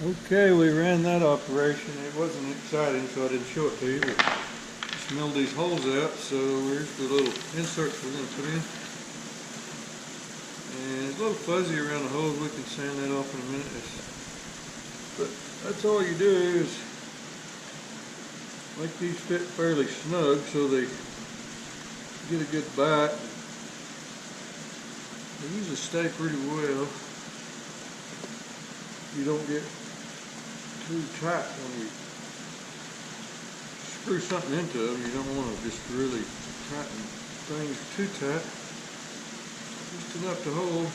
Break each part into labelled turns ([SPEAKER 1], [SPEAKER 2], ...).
[SPEAKER 1] Okay, we ran that operation. It wasn't exciting, so I didn't show it to you, but just milled these holes out. So here's the little inserts we're going to put in. And it's a little fuzzy around the holes. We can sand that off in a minute. But that's all you do is make these fit fairly snug so they get a good bite. They usually stay pretty well. You don't get too tight when you screw something into them. You don't want to just really tighten things too tight. Just enough to hold.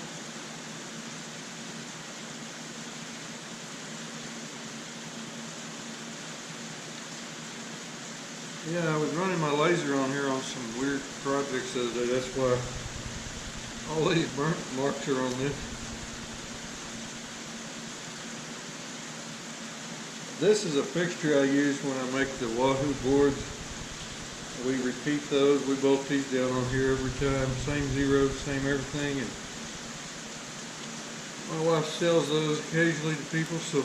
[SPEAKER 1] Yeah, I was running my laser on here on some weird projects the other day. That's why all these burnt marks are on this. This is a fixture I use when I make the Wahoo boards. We repeat those. We bolt these down on here every time. Same zeros, same everything. And my wife sells those occasionally to people, so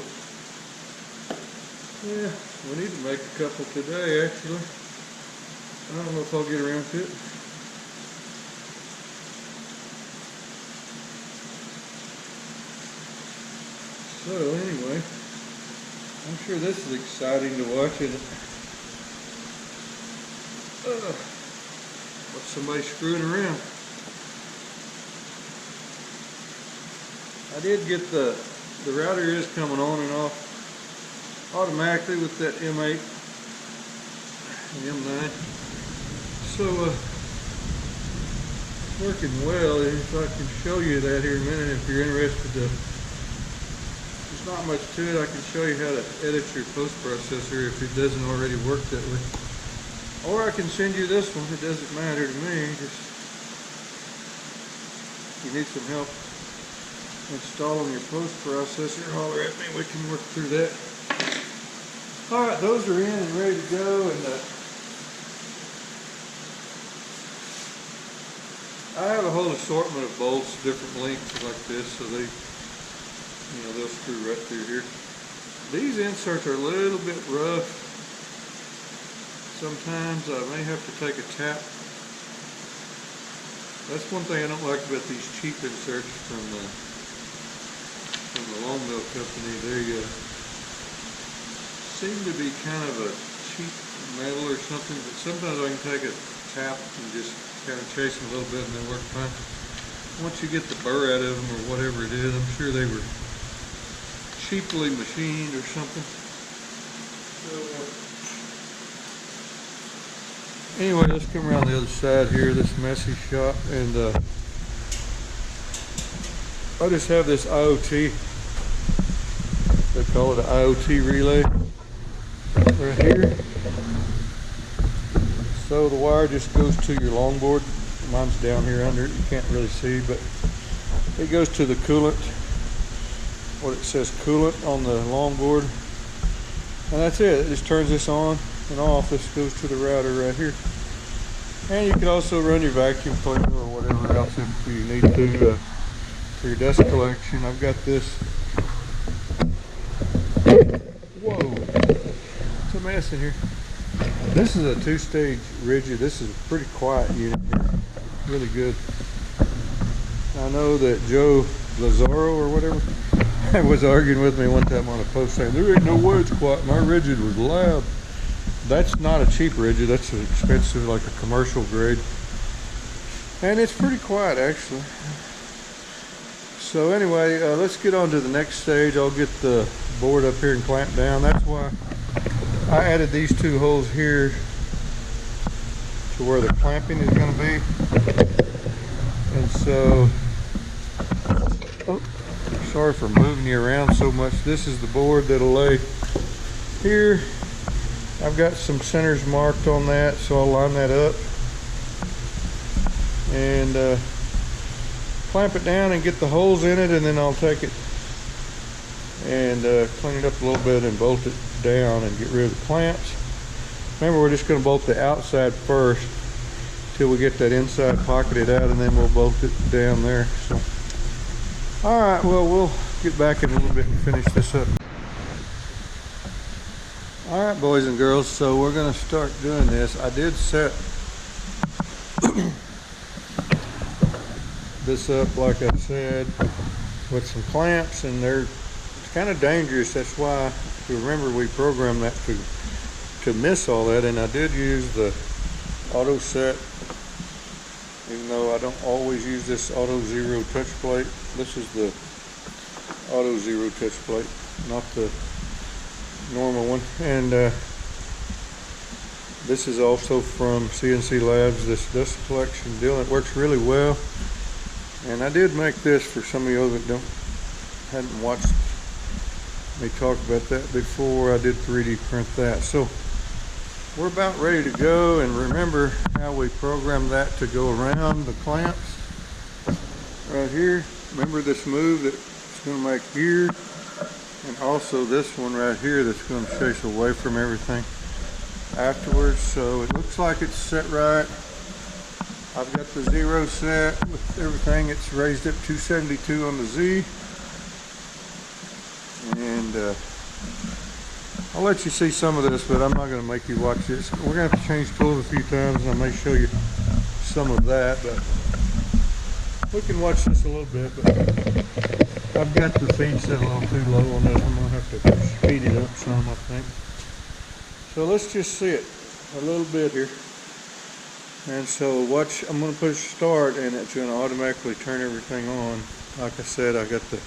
[SPEAKER 1] yeah, we need to make a couple today actually. I don't know if I'll get around to it. So anyway, I'm sure this is exciting to watch, isn't it? What's somebody screwing around? I did get the router is coming on and off automatically with that M8 and M9. So it's working well. If I can show you that here in a minute if you're interested to. There's not much to it. I can show you how to edit your post-processor if it doesn't already work that way. Or I can send you this one. It doesn't matter to me. Just if you need some help installing your post-processor, holler at me. We can work through that. Alright, those are in and ready to go. And I have a whole assortment of bolts, different lengths like this, so they'll screw right through here. These inserts are a little bit rough. Sometimes I may have to take a tap. That's one thing I don't like about these cheap inserts from the Longmill company. They seem to be kind of a cheap metal or something, but sometimes I can take a tap and just kind of chase them a little bit and they work fine. Once you get the burr out of them or whatever it is, I'm sure they were cheaply machined or something. So, anyway, let's come around the other side here, this messy shop, and I just have this IoT. They call it an IoT relay right here. So the wire just goes to your longboard. Mine's down here under it. You can't really see, but it goes to the coolant. What it says coolant on the longboard, and that's it. It just turns this on and off. This goes to the router right here, and you can also run your vacuum cleaner or whatever else if you need to for your dust collection. I've got this. Whoa, it's a mess in here. This is a 2-stage rigid. This is a pretty quiet unit here, really good. I know that Joe Lazaro or whatever was arguing with me one time on a post saying there ain't no way it's quiet. My rigid was loud. That's not a cheap rigid. That's an expensive, like a commercial grade, and it's pretty quiet actually. So anyway, let's get on to the next stage. I'll get the board up here and clamp down. That's why I added these 2 holes here to where the clamping is going to be. And so, sorry for moving you around so much. This is the board that'll lay here. I've got some centers marked on that, so I'll line that up and clamp it down and get the holes in it, and then I'll take it and clean it up a little bit and bolt it down and get rid of the clamps. Remember, we're just going to bolt the outside first till we get that inside pocketed out, and then we'll bolt it down there. So, all right, well, we'll get back in a little bit and finish this up. Alright, boys and girls, so we're going to start doing this. I did set this up, like I said, with some clamps, and it's kind of dangerous. That's why, if you remember, we programmed that to miss all that, and I did use the auto set, even though I don't always use this auto zero touch plate. This is the auto zero touch plate, not the normal one. And this is also from CNC Labs, this dust collection deal. It works really well, and I did make this for some of you that hadn't watched me talk about that before. I did 3D print that, so we're about ready to go. And remember how we programmed that to go around the clamps right here. Remember this move that it's going to make here, and also this one right here that's going to chase away from everything afterwards. So it looks like it's set right. I've got the zero set with everything. It's raised up 272 on the Z, and I'll let you see some of this, but I'm not going to make you watch this. We're going to have to change tools a few times, and I may show you some of that, but we can watch this a little bit. But I've got the feed set a little too low on this. I'm going to have to speed it up some, I think. So let's just see it a little bit here. And so watch, I'm going to push start, and it's going to automatically turn everything on. Like I said, I got the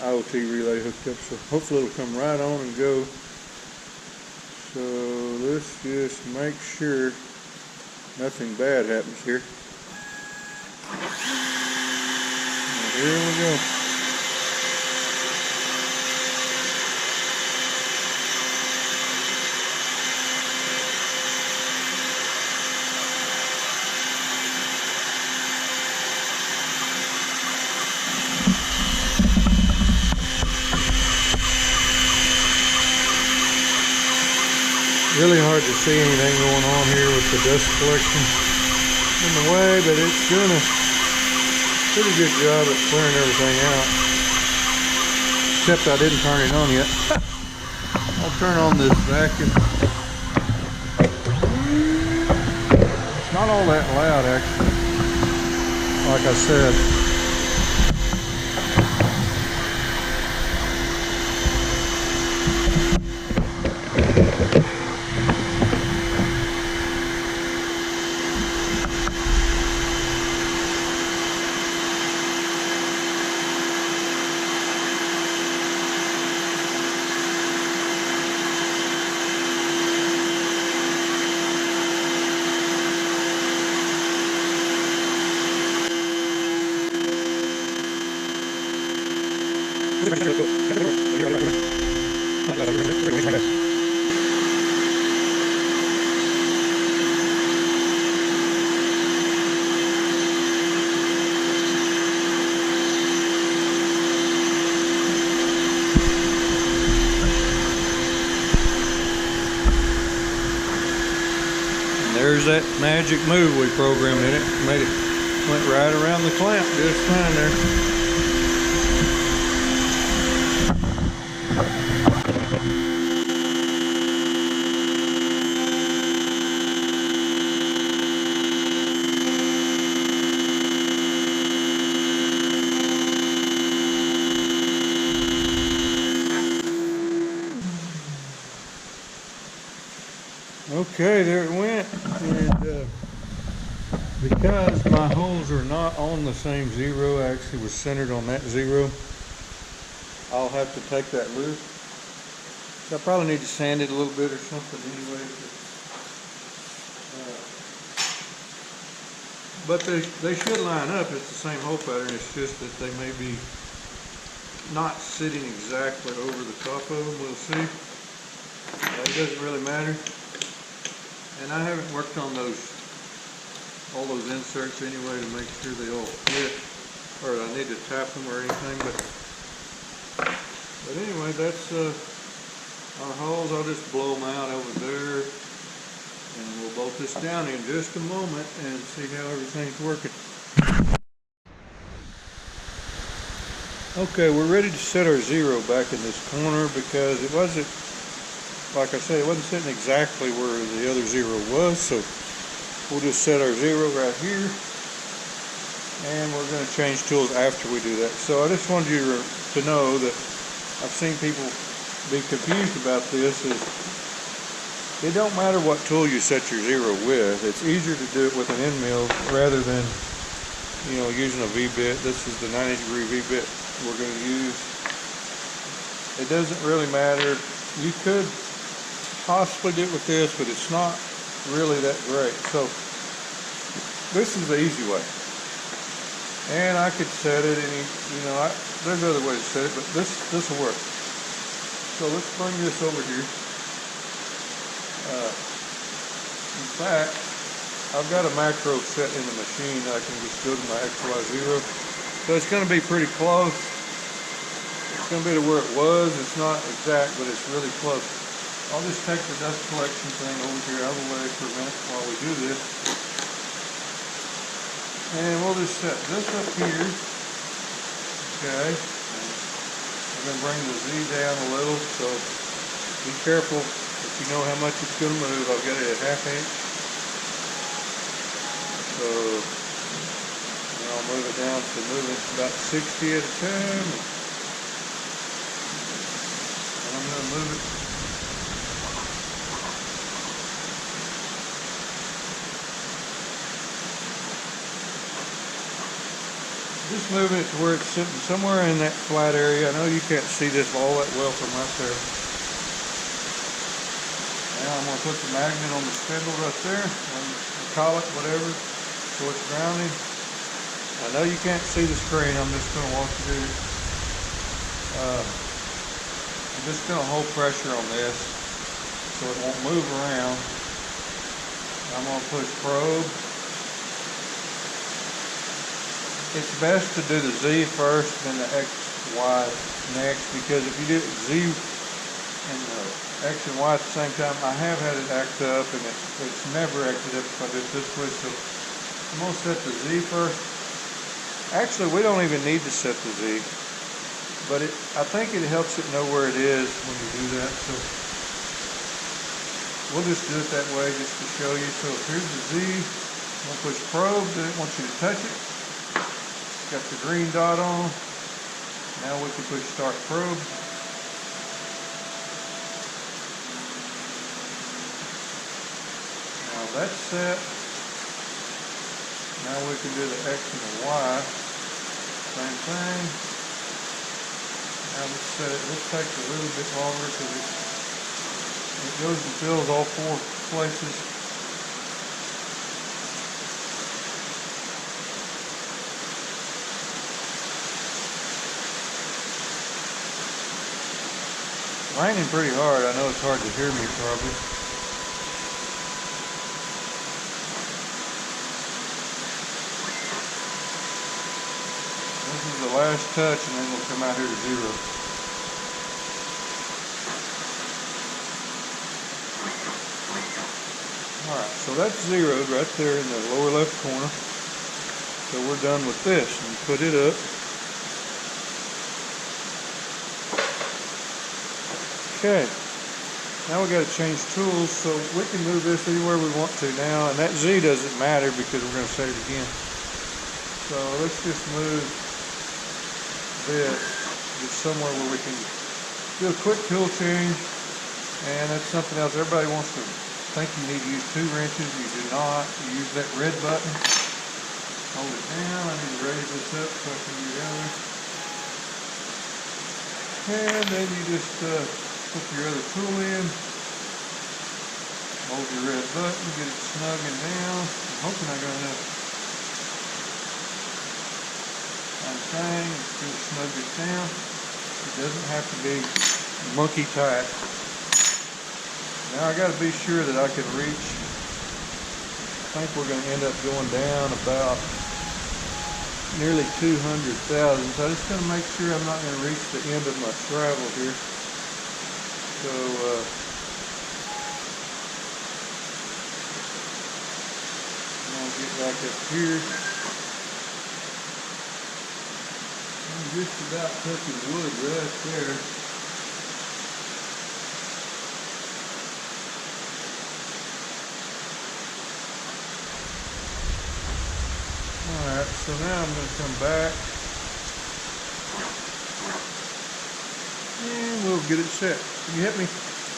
[SPEAKER 1] IoT relay hooked up, so hopefully it'll come right on and go. So let's just make sure nothing bad happens here. And here we go. Really hard to see anything going on here with the dust collection in the way, but it's doing a pretty good job at clearing everything out. Except I didn't turn it on yet. I'll turn on this vacuum. It's not all that loud, actually. Like I said. There's that magic move we programmed in it. Went right around the clamp just fine there. Okay, there it went, and because my holes are not on the same zero, I actually was centered on that zero, I'll have to take that loose. So I probably need to sand it a little bit or something anyway. But they should line up. It's the same hole pattern, it's just that they may be not sitting exactly over the top of them. We'll see. That doesn't really matter. And I haven't worked on all those inserts anyway to make sure they all fit, or I need to tap them or anything. But anyway, that's our holes. I'll just blow them out over there, and we'll bolt this down in just a moment and see how everything's working. Okay, we're ready to set our zero back in this corner because it wasn't, like I said, it wasn't sitting exactly where the other zero was. So we'll just set our zero right here, and we're going to change tools after we do that. So I just wanted you to know that I've seen people be confused about this. Is it don't matter what tool you set your zero with. It's easier to do it with an end mill rather than, you know, using a V-bit. This is the 90-degree V-bit we're going to use. It doesn't really matter. You could possibly do it with this, but it's not really that great. So this is the easy way. And I could set it any, you know, there's other ways to set it, but this will work. So let's bring this over here. In fact, I've got a macro set in the machine. I can just go to my XY0. So it's going to be pretty close. It's going to be to where it was. It's not exact, but it's really close. I'll just take the dust collection thing over here out of the way for a minute while we do this. And we'll just set this up here. Okay. I'm going to bring the Z down a little, so be careful if you know how much it's going to move. I've got it at 1/2 inch. So I'll move it down to moving about 60 at a time. And I'm going to move it. Just moving it to where it's sitting somewhere in that flat area. I know you can't see this all that well from right there. Now I'm going to put the magnet on the spindle right there, or collet, whatever, so it's grounding. I know you can't see the screen. I'm just going to walk you through it. I'm just going to hold pressure on this so it won't move around. I'm going to push probe. It's best to do the Z first, then the X, Y next, because if you do Z and X and Y at the same time, I have had it act up, and it's never acted up if I do it this way. So I'm going to set the Z first. Actually, we don't even need to set the Z, but I think it helps it know where it is when you do that. So we'll just do it that way just to show you. So here's the Z. I'm going to push probe, then it wants you to touch it. Got the green dot on. Now we can push start probe. Now that's set. Now we can do the X and the Y. Same thing. Now let's set it. This takes a little bit longer because it goes and fills all 4 places. Raining pretty hard. I know it's hard to hear me probably. This is the last touch, and then we'll come out here to 0. Alright, so that's zeroed right there in the lower left corner. So we're done with this. And put it up. Okay, now we got to change tools, so we can move this anywhere we want to now, and that Z doesn't matter because we're going to set it again. So let's just move this just somewhere where we can do a quick tool change, and that's something else. Everybody wants to think you need to use 2 wrenches. You do not. You use that red button. Hold it down. I need to raise this up so I can get out of it. And then you just put your other tool in, hold your red button, get it snug and down. I'm hoping I got enough. Same thing, just snug it down. It doesn't have to be monkey tight. Now I got to be sure that I can reach. I think we're going to end up going down about nearly 200 thousandths. I just got to make sure I'm not going to reach the end of my travel here. So, I'll get back up here. just about touching wood right there. Alright, so now I'm going to come back and we'll get it set. Can you help me?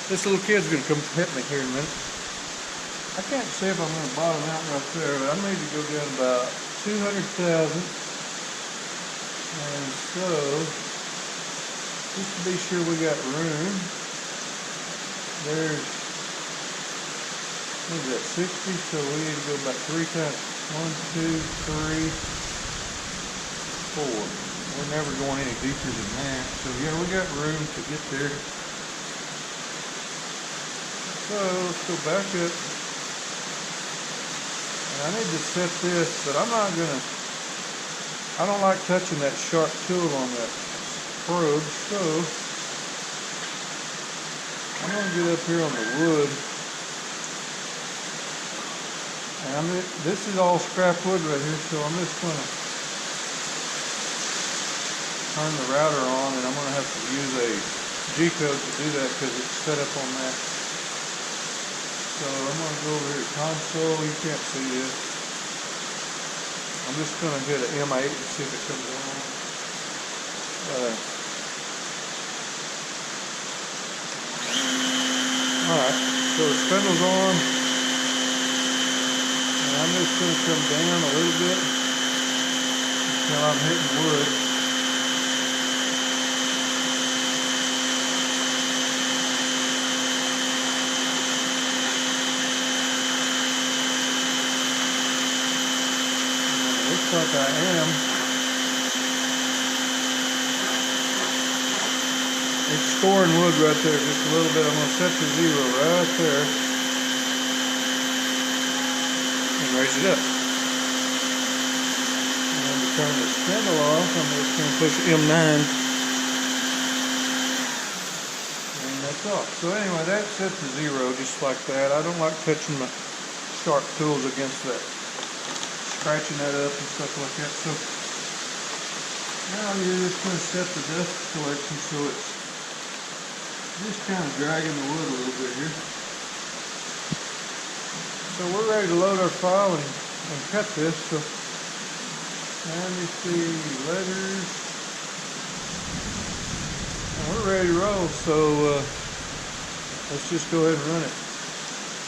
[SPEAKER 1] This little kid's going to come help me here in a minute. I can't say if I'm going to bottom out right there, but I need to go down about 200,000. And so, just to be sure we got room, there's, what is that, 60? So we need to go about 3 times. 1, 2, 3, 4. We're never going any deeper than that. So yeah, we got room to get there. So let's go back up. And I need to set this, but I'm not gonna, I don't like touching that sharp tool on that probe, so I'm gonna get up here on the wood. And this is all scrap wood right here, so I'm just gonna turn the router on, and I'm gonna have to use a G-code to do that because it's set up on that. So I'm going to go over here to console. You can't see this. I'm just going to hit an M8 to see if it comes on. Alright, so the spindle's on. And I'm just going to come down a little bit until I'm hitting wood. Looks like I am. It's scoring wood right there just a little bit. I'm going to set the 0 right there and raise it up. And to turn the spindle off, I'm just going to push M9 and that's off. So anyway, that's set to 0 just like that. I don't like touching my sharp tools against that, scratching that up and stuff like that. So now you're just going to set the dust collection so it's just kind of dragging the wood a little bit here. So we're ready to load our file and cut this. So let me see, letters, and we're ready to roll. So let's just go ahead and run it.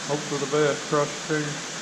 [SPEAKER 1] Hope for the best, cross your fingers.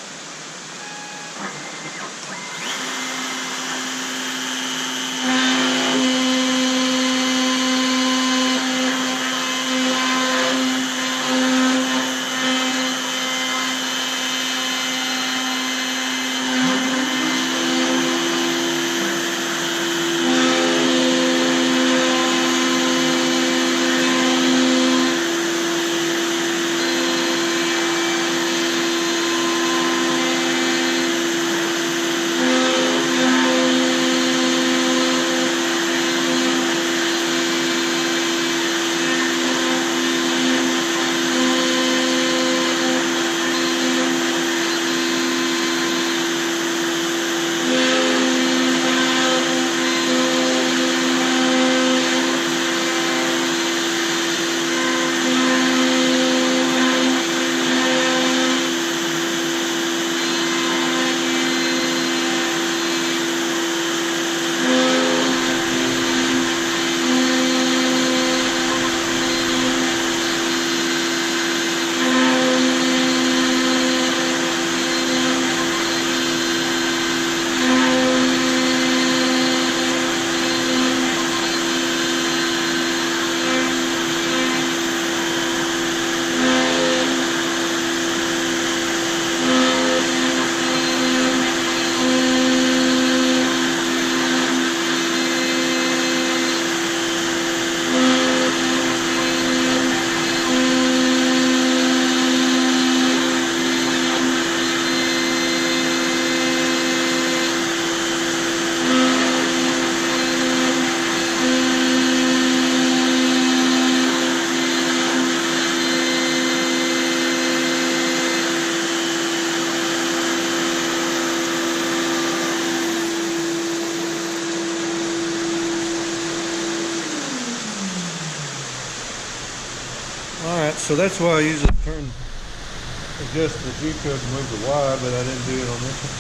[SPEAKER 1] Alright, so that's why I usually adjust the G code to move the Y, but I didn't do it on this one.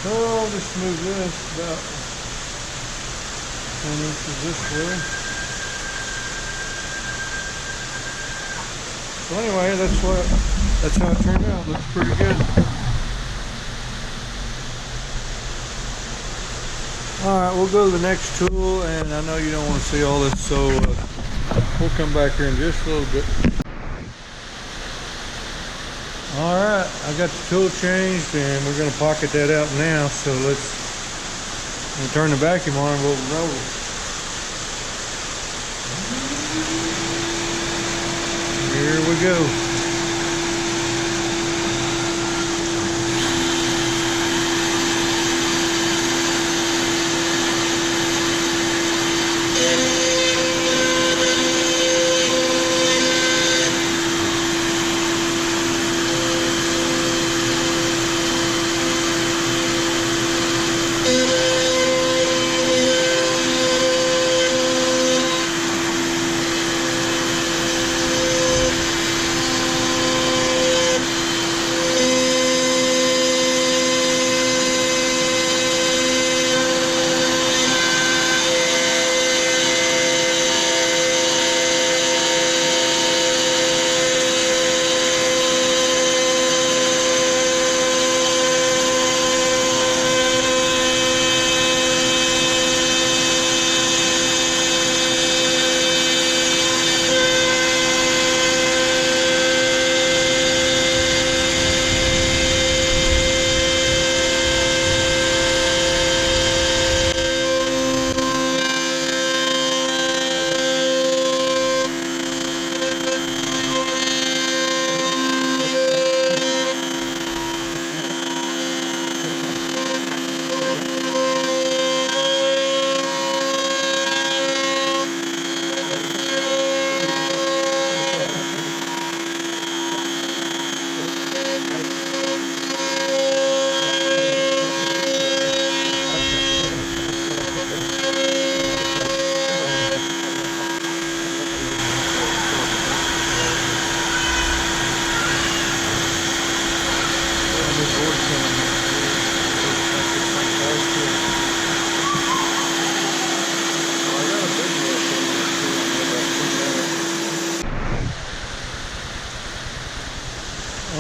[SPEAKER 1] So I'll just move this about 10 inches this way. So anyway, that's how it turned out. Looks pretty good. Alright, we'll go to the next tool, and I know you don't want to see all this, so we'll come back here in just a little bit. Alright, I got the tool changed, and we're going to pocket that out now, so we'll turn the vacuum on and we'll roll. Here we go.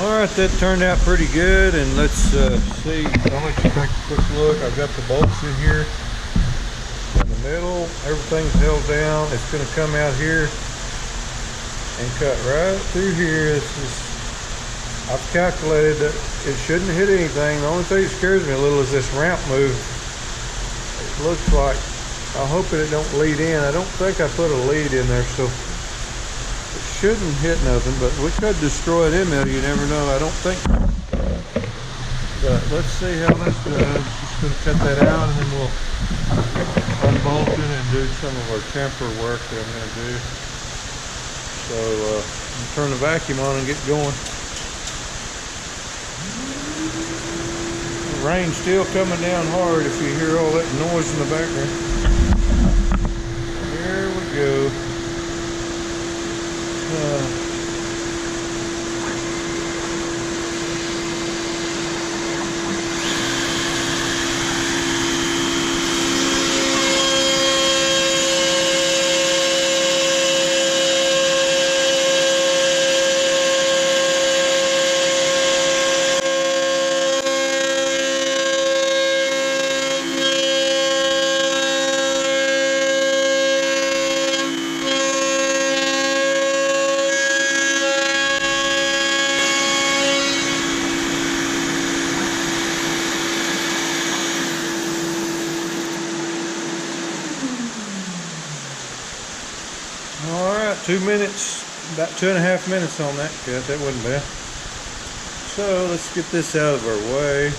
[SPEAKER 1] Alright, that turned out pretty good, and let's see. I'll let you take a quick look. I've got the bolts in here in the middle. Everything's held down. It's going to come out here and cut right through here. I've calculated that it shouldn't hit anything. The only thing that scares me a little is this ramp move. It looks like, I'm hoping it don't lead in. I don't think I put a lead in there, so it shouldn't hit nothing, but we could destroy it in there. You never know. I don't think. But let's see how this does. Just going to cut that out, and then we'll unbolt it and do some of our temper work that I'm going to do. So I'll turn the vacuum on and get going. The rain's still coming down hard if you hear all that noise in the background. Here we go. Alright, 2 minutes, about 2.5 minutes on that cut. That wasn't bad. So let's get this out of our way.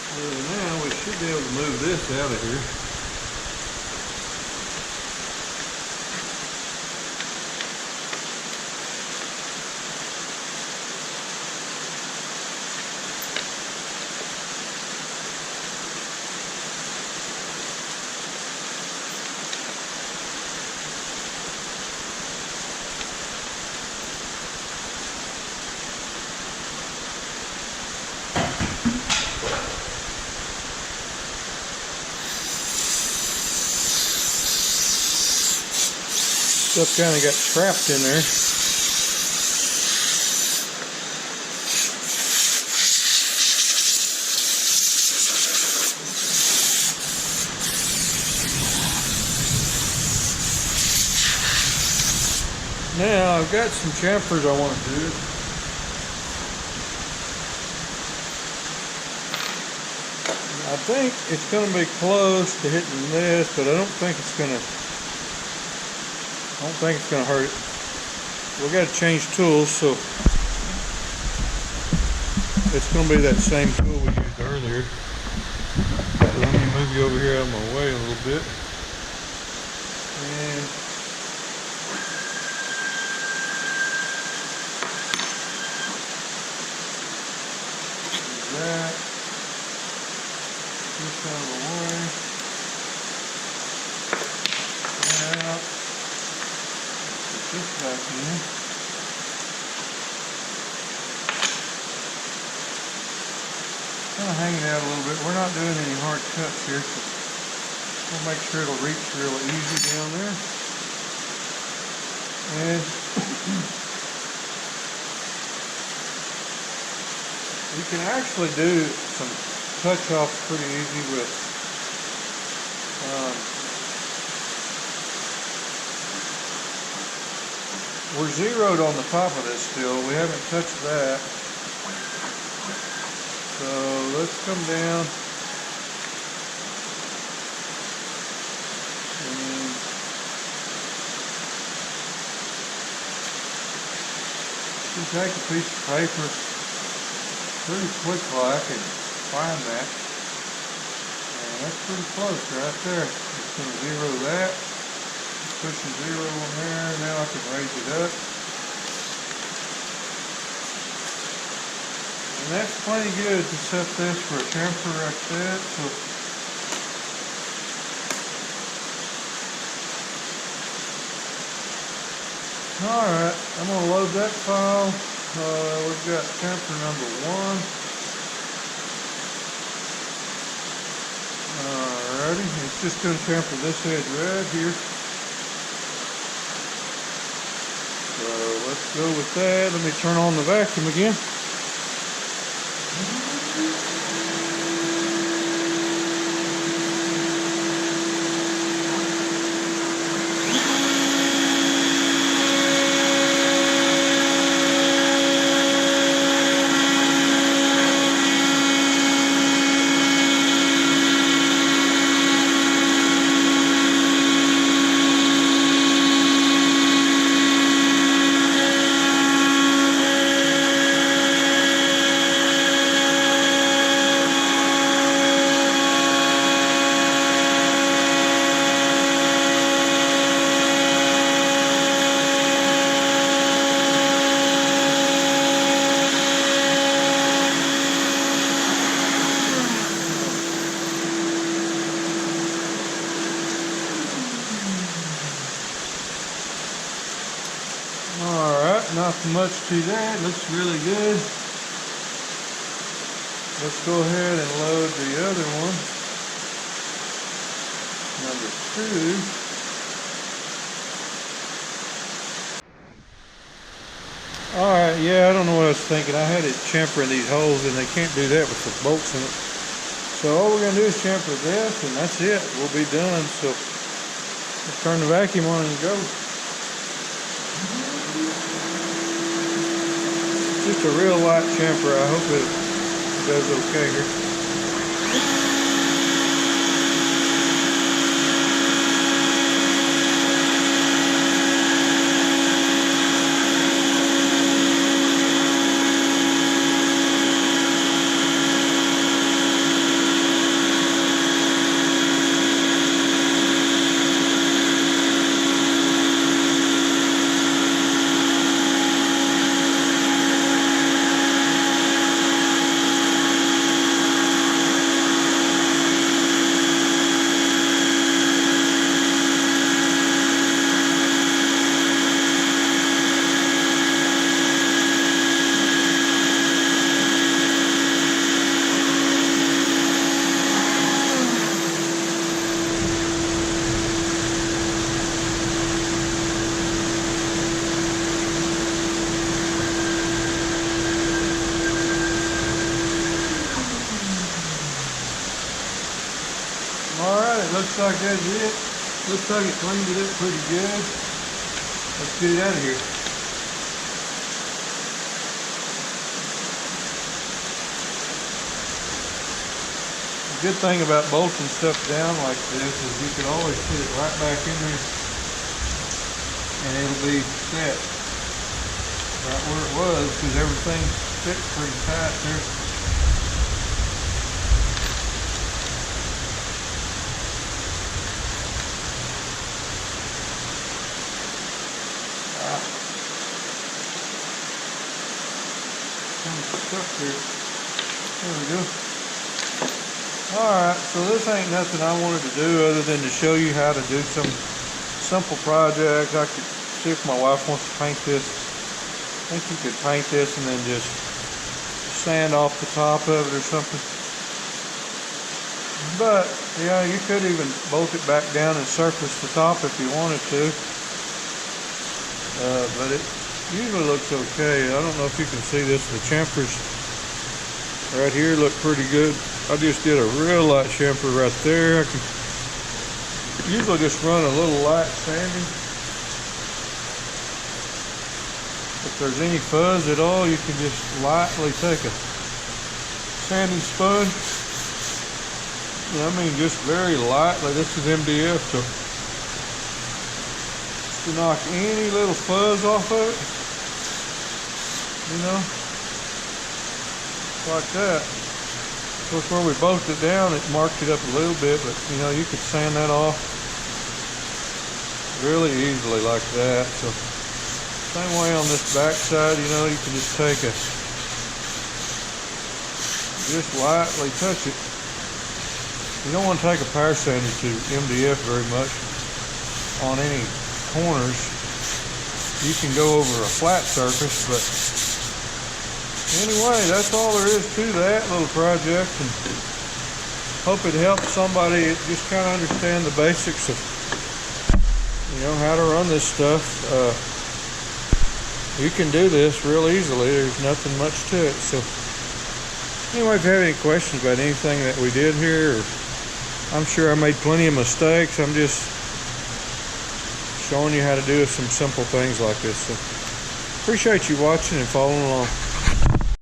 [SPEAKER 1] So now we should be able to move this out of here. Stuff kind of got trapped in there. Now I've got some chamfers I want to do. I think it's going to be close to hitting this, but I don't think it's going to hurt it. We got to change tools, so it's going to be that same tool we used earlier. So let me move you over here out of my way a little bit. And that. This out of the way. That out. Put this back in. Kind of hanging out a little bit. We're not doing any hard cuts here, so we'll make sure it'll reach real easy down there. And you can actually do some touch off pretty easy with we're zeroed on the top of this still. We haven't touched that. So let's come down and just take a piece of paper pretty quick like and find that. And that's pretty close right there. Just going to zero that. Push the zero on there. Now I can raise it up. And that's plenty good to set this for a chamfer like that. So alright, I'm going to load that file. We've got chamfer number 1. Alrighty, it's just going to chamfer this edge right here. So let's go with that. Let me turn on the vacuum again. Alright, not much to that. Looks really good. Let's go ahead and load the other one. Number 2. Alright, yeah, I don't know what I was thinking. I had it chamfering these holes and they can't do that with the bolts in it. So all we're going to do is chamfer this and that's it. We'll be done. So let's turn the vacuum on and go. Just a real light chamfer. I hope it does okay here. looks like that's it. Looks like it cleaned it up pretty good. Let's get it out of here. The good thing about bolting stuff down like this is you can always put it right back in there and it'll be set right where it was, because everything fits pretty tight there. Kind of stuck there. There we go. Alright, so this ain't nothing I wanted to do other than to show you how to do some simple projects. I could see if my wife wants to paint this. I think you could paint this and then just sand off the top of it or something. But, yeah, you could even bolt it back down and surface the top if you wanted to. But it usually looks okay. I don't know if you can see this. The chamfers right here look pretty good. I just did a real light chamfer right there. I can usually just run a little light sanding. If there's any fuzz at all, you can just lightly take a sanding sponge. I mean, just very lightly. This is MDF to knock any little fuzz off of it. You know, like that. Of course, where we bolted it down, it marked it up a little bit, but you know, you could sand that off really easily like that. So, same way on this back side, you know, you can just take a, just lightly touch it. You don't want to take a power sander to MDF very much on any corners. You can go over a flat surface, but anyway, that's all there is to that little project, and hope it helps somebody just kind of understand the basics of, you know, how to run this stuff. You can do this real easily. There's nothing much to it. So anyway, if you have any questions about anything that we did here, I'm sure I made plenty of mistakes. I'm just showing you how to do some simple things like this. So appreciate you watching and following along.